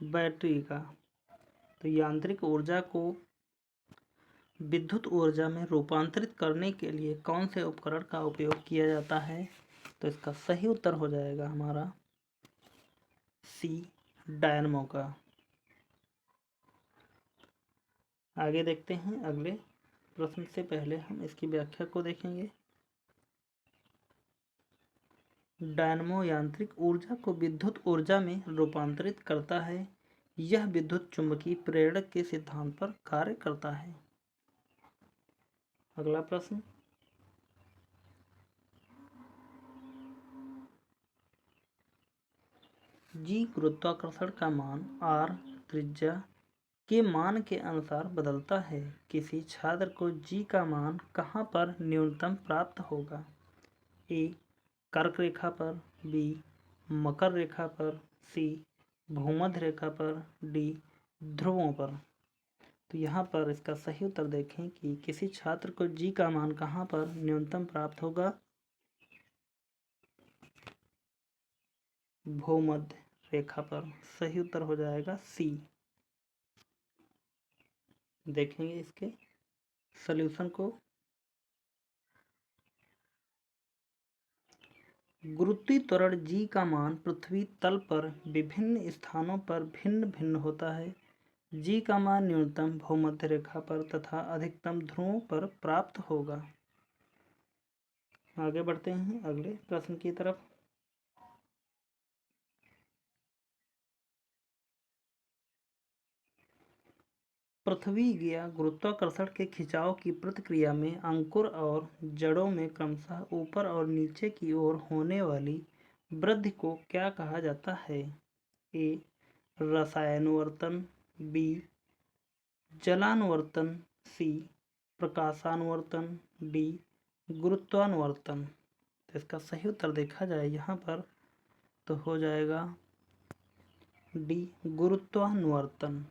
बैटरी का। तो यांत्रिक ऊर्जा को विद्युत ऊर्जा में रूपांतरित करने के लिए कौन से उपकरण का उपयोग किया जाता है? तो इसका सही उत्तर हो जाएगा हमारा सी डायनमो का। आगे देखते हैं अगले प्रश्न से पहले हम इसकी व्याख्या को देखेंगे। डायनमो यांत्रिक ऊर्जा को विद्युत ऊर्जा में रूपांतरित करता है। यह विद्युत चुम्बकीय प्रेरक के सिद्धांत पर कार्य करता है। अगला प्रश्न, जी गुरुत्वाकर्षण का मान r त्रिज्या के मान के अनुसार बदलता है। किसी छात्र को जी का मान कहाँ पर न्यूनतम प्राप्त होगा? ए कर्क रेखा पर, बी मकर रेखा पर, सी भूमध्य रेखा पर, डी ध्रुवों पर। तो यहाँ पर इसका सही उत्तर देखें कि किसी छात्र को जी का मान कहाँ पर न्यूनतम प्राप्त होगा? भूमध्य रेखा पर। सही उत्तर हो जाएगा सी। देखेंगे इसके सॉल्यूशन को। गुरुत्वीय त्वरण जी का मान पृथ्वी तल पर विभिन्न स्थानों पर भिन्न भिन्न होता है। जी का मान न्यूनतम भूमध्य रेखा पर तथा अधिकतम ध्रुवों पर प्राप्त होगा। आगे बढ़ते हैं अगले प्रश्न की तरफ। पृथ्वी या गुरुत्वाकर्षण के खिंचाव की प्रतिक्रिया में अंकुर और जड़ों में क्रमशः ऊपर और नीचे की ओर होने वाली वृद्धि को क्या कहा जाता है? ए रसायनवर्तन, बी जलानुवर्तन, सी प्रकाशानुवर्तन, डी गुरुत्वानुवर्तन। तो इसका सही उत्तर देखा जाए यहाँ पर तो हो जाएगा डी गुरुत्वानुवर्तन।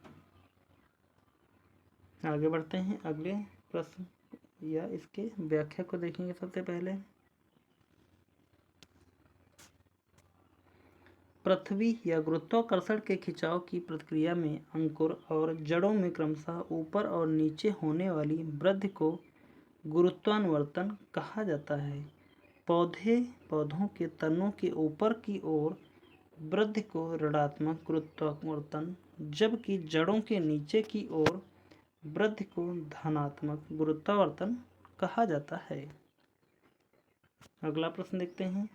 आगे बढ़ते हैं अगले प्रश्न या इसके व्याख्या को देखेंगे। सबसे पहले पृथ्वी या गुरुत्वाकर्षण के खिंचाव की प्रतिक्रिया में अंकुर और जड़ों में क्रमशः ऊपर और नीचे होने वाली वृद्धि को गुरुत्वानुवर्तन कहा जाता है। पौधों के तनों के ऊपर की ओर वृद्धि को ऋणात्मक गुरुत्वावर्तन, जबकि जड़ों के नीचे की ओर वृद्धि को धनात्मक गुरुत्वावर्तन कहा जाता है। अगला प्रश्न देखते हैं।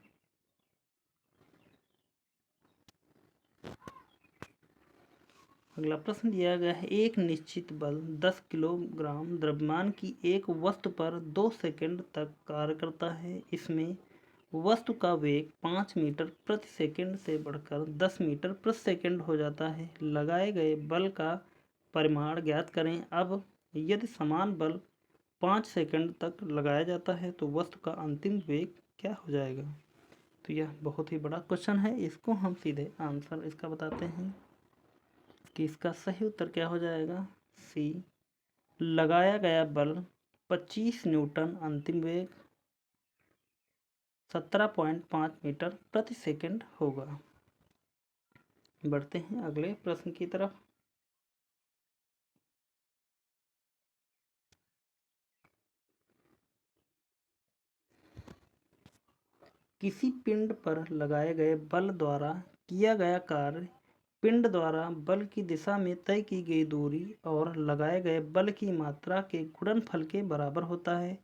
अगला प्रश्न दिया गया है, एक निश्चित बल 10 किलोग्राम द्रव्यमान की एक वस्तु पर 2 सेकंड तक कार्य करता है। इसमें वस्तु का वेग 5 मीटर प्रति सेकंड से बढ़कर 10 मीटर प्रति सेकंड हो जाता है। लगाए गए बल का परिमाण ज्ञात करें। अब यदि समान बल 5 सेकंड तक लगाया जाता है तो वस्तु का अंतिम वेग क्या हो जाएगा? तो यह बहुत ही बड़ा क्वेश्चन है। इसको हम सीधे आंसर इसका बताते हैं कि इसका सही उत्तर क्या हो जाएगा? सी लगाया गया बल 25 न्यूटन, अंतिम वेग 17.5 मीटर प्रति सेकंड होगा। बढ़ते हैं अगले प्रश्न की तरफ। किसी पिंड पर लगाए गए बल द्वारा किया गया कार्य पिंड द्वारा बल की दिशा में तय की गई दूरी और लगाए गए बल की मात्रा के गुणनफल के बराबर होता है।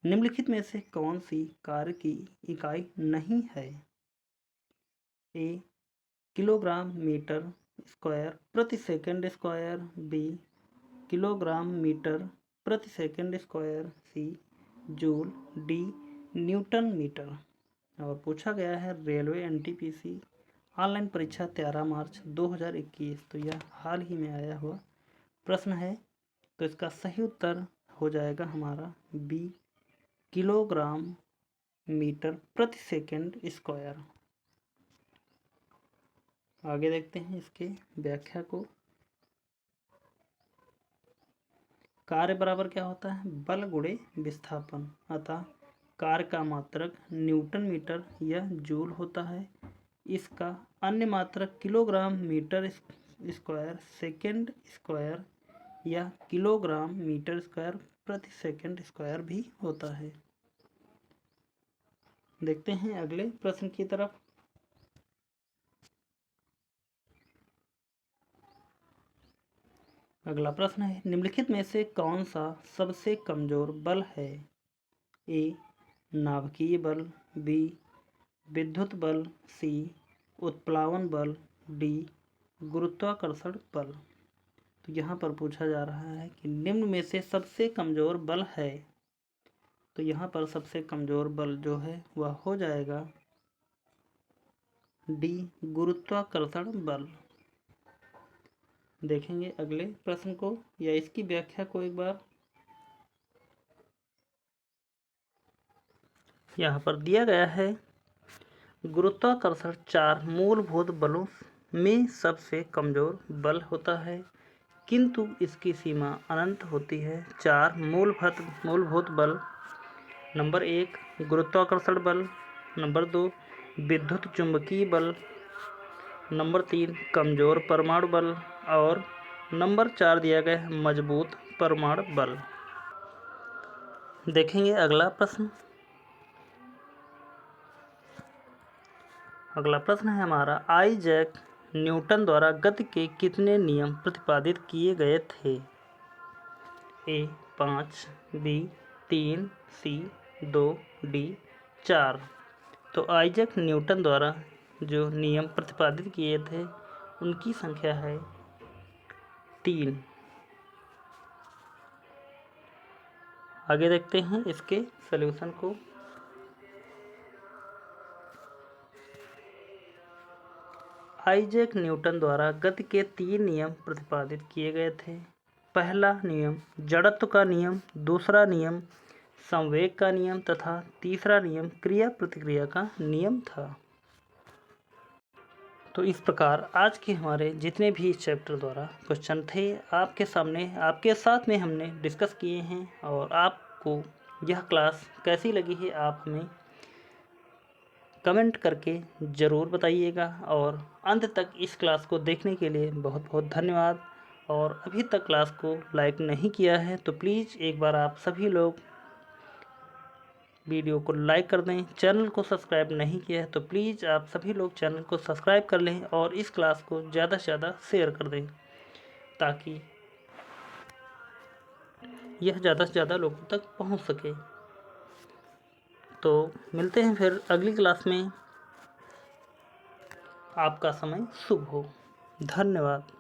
निम्नलिखित में से कौन सी कार्य की इकाई नहीं है? ए किलोग्राम मीटर स्क्वायर प्रति second square, B kilogram metre प्रति second square, C joule, D newton metre. और पूछा गया है रेलवे एनटीपीसी ऑनलाइन परीक्षा 13 मार्च 2021। तो यह हाल ही में आया हुआ प्रश्न है। तो इसका सही उत्तर हो जाएगा हमारा बी किलोग्राम मीटर प्रति सेकंड स्क्वायर। आगे देखते हैं इसके व्याख्या को। कार्य बराबर क्या होता है? बल गुणे विस्थापन। अतः कार्य का मात्रक न्यूटन मीटर या जूल होता है। इसका अन्य मात्रक kilogram metre square second square या किलोग्राम मीटर स्क्वायर प्रति सेकंड स्क्वायर भी होता है। देखते हैं अगले प्रश्न की तरफ। अगला प्रश्न है, निम्नलिखित में से कौन सा सबसे कमजोर बल है? ए नाभिकीय बल, बी विद्युत बल, सी उत्प्लावन बल, डी गुरुत्वाकर्षण बल। तो यहाँ पर पूछा जा रहा है कि निम्न में से सबसे कमजोर बल है, तो यहाँ पर सबसे कमजोर बल जो है वह हो जाएगा डी गुरुत्वाकर्षण बल। देखेंगे अगले प्रश्न को या इसकी व्याख्या को एक बार। यहाँ पर दिया गया है, गुरुत्वाकर्षण 4 मूलभूत बलों में सबसे कमजोर बल होता है, किंतु इसकी सीमा अनंत होती है। 4 मूलभूत बल, नंबर 1 गुरुत्वाकर्षण बल, नंबर 2 विद्युत चुंबकीय बल, नंबर 3 कमजोर परमाणु बल और नंबर 4 दिया गया है मजबूत परमाणु बल। देखेंगे अगला प्रश्न। अगला प्रश्न है हमारा, आइजैक न्यूटन द्वारा गति के कितने नियम प्रतिपादित किए गए थे? ए 5, बी 3, सी 2, डी 4। तो आइजैक न्यूटन द्वारा जो नियम प्रतिपादित किए थे उनकी संख्या है 3। आगे देखते हैं इसके सॉल्यूशन को। आइजैक न्यूटन द्वारा गति के 3 नियम प्रतिपादित किए गए थे। पहला नियम जड़त्व का नियम, दूसरा नियम संवेग का नियम तथा तीसरा नियम क्रिया प्रतिक्रिया का नियम था। तो इस प्रकार आज के हमारे जितने भी इस चैप्टर द्वारा क्वेश्चन थे आपके सामने आपके साथ में हमने डिस्कस किए हैं, और आपको यह क्लास कैसी लगी है आप हमें कमेंट करके ज़रूर बताइएगा। और अंत तक इस क्लास को देखने के लिए बहुत बहुत धन्यवाद। और अभी तक क्लास को लाइक नहीं किया है तो प्लीज़ एक बार आप सभी लोग वीडियो को लाइक कर दें। चैनल को सब्सक्राइब नहीं किया है तो प्लीज़ आप सभी लोग चैनल को सब्सक्राइब कर लें और इस क्लास को ज़्यादा से ज़्यादा शेयर कर दें, ताकि यह ज़्यादा से ज़्यादा लोगों तक पहुंच सके। तो मिलते हैं फिर अगली क्लास में। आपका समय शुभ हो। धन्यवाद।